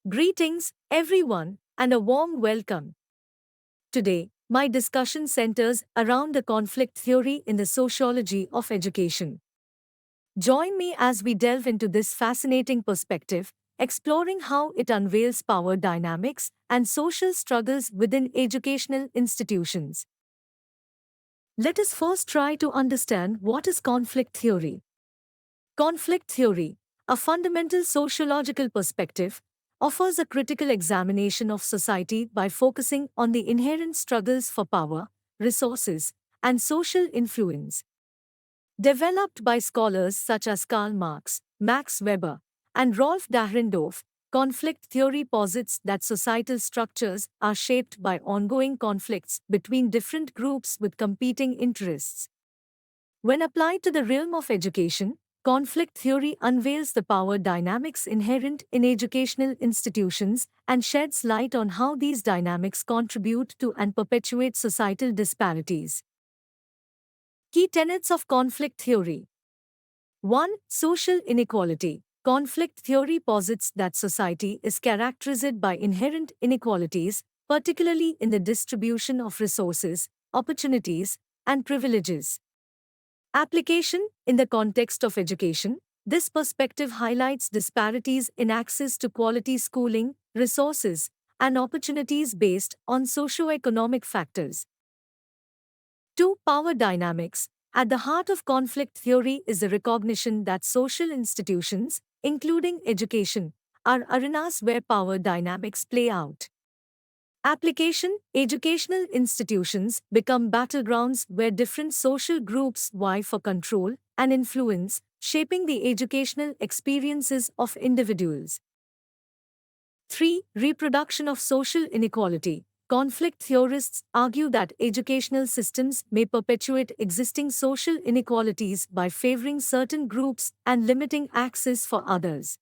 Greetings, everyone, and a warm welcome. Today, my discussion centers around the conflict theory in the sociology of education. Join me as we delve into this fascinating perspective, exploring how it unveils power dynamics and social struggles within educational institutions. Let us first try to understand what is conflict theory. Conflict theory, a fundamental sociological perspective, offers a critical examination of society by focusing on the inherent struggles for power, resources, and social influence. Developed by scholars such as Karl Marx, Max Weber, and Rolf Dahrendorf, conflict theory posits that societal structures are shaped by ongoing conflicts between different groups with competing interests. When applied to the realm of education, conflict theory unveils the power dynamics inherent in educational institutions and sheds light on how these dynamics contribute to and perpetuate societal disparities. Key tenets of conflict theory: 1. Social inequality. Conflict theory posits that society is characterized by inherent inequalities, particularly in the distribution of resources, opportunities, and privileges. Application: in the context of education, this perspective highlights disparities in access to quality schooling, resources, and opportunities based on socio-economic factors. 2. Power dynamics. At the heart of conflict theory is the recognition that social institutions, including education, are arenas where power dynamics play out. Application: educational institutions become battlegrounds where different social groups vie for control and influence, shaping the educational experiences of individuals. 3. Reproduction of social inequality. Conflict theorists argue that educational systems may perpetuate existing social inequalities by favoring certain groups and limiting access for others.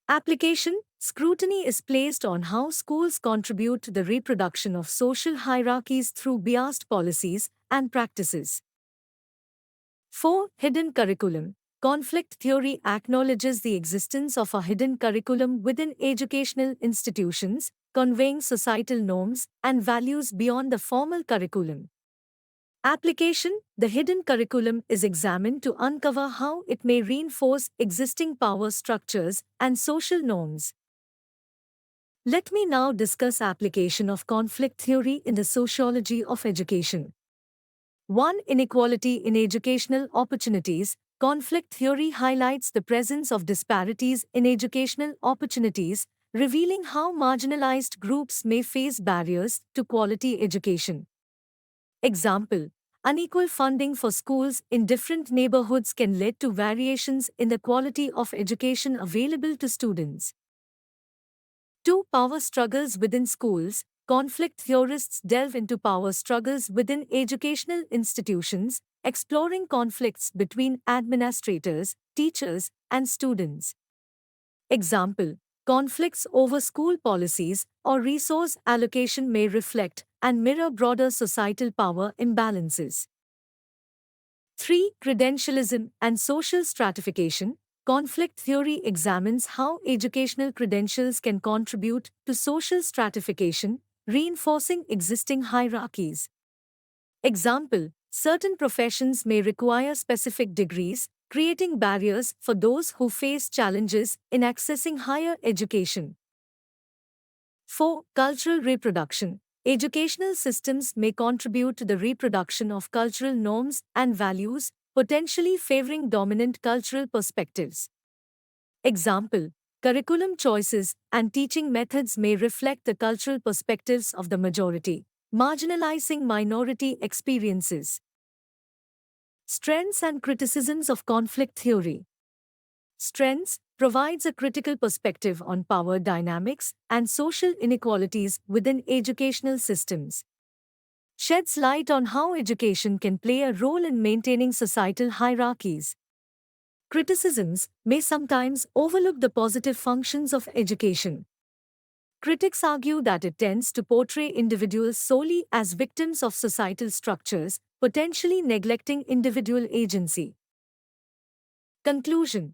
Application: scrutiny is placed on how schools contribute to the reproduction of social hierarchies through biased policies and practices. 4. Hidden curriculum. Conflict theory acknowledges the existence of a hidden curriculum within educational institutions, conveying societal norms and values beyond the formal curriculum. Application: the hidden curriculum is examined to uncover how it may reinforce existing power structures and social norms. Let me now discuss application of conflict theory in the sociology of education. 1. Inequality in educational opportunities. Conflict theory highlights the presence of disparities in educational opportunities, revealing how marginalized groups may face barriers to quality education. Example: unequal funding for schools in different neighborhoods can lead to variations in the quality of education available to students. 2. Power struggles within schools. Conflict theorists delve into power struggles within educational institutions, exploring conflicts between administrators, teachers, and students. Example: conflicts over school policies or resource allocation may reflect and mirror broader societal power imbalances. 3. Credentialism and social stratification. Conflict theory examines how educational credentials can contribute to social stratification, reinforcing existing hierarchies. Example: certain professions may require specific degrees, creating barriers for those who face challenges in accessing higher education. 4. Cultural reproduction. Educational systems may contribute to the reproduction of cultural norms and values, potentially favoring dominant cultural perspectives. Example: curriculum choices and teaching methods may reflect the cultural perspectives of the majority, marginalizing minority experiences. Strengths and criticisms of conflict theory. Strengths: provides a critical perspective on power dynamics and social inequalities within educational systems. Sheds light on how education can play a role in maintaining societal hierarchies. Criticisms: may sometimes overlook the positive functions of education. Critics argue that it tends to portray individuals solely as victims of societal structures, potentially neglecting individual agency. Conclusion: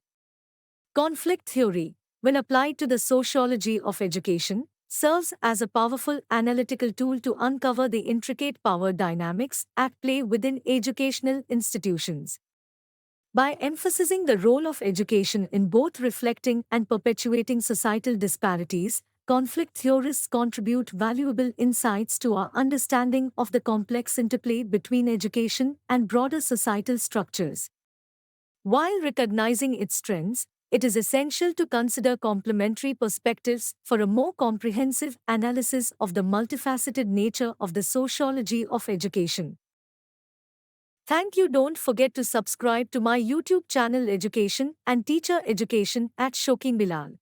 conflict theory, when applied to the sociology of education, serves as a powerful analytical tool to uncover the intricate power dynamics at play within educational institutions. By emphasizing the role of education in both reflecting and perpetuating societal disparities, conflict theorists contribute valuable insights to our understanding of the complex interplay between education and broader societal structures. While recognizing its strengths, it is essential to consider complementary perspectives for a more comprehensive analysis of the multifaceted nature of the sociology of education. Thank you. Don't forget to subscribe to my YouTube channel Education and Teacher Education at Shokin Bilal.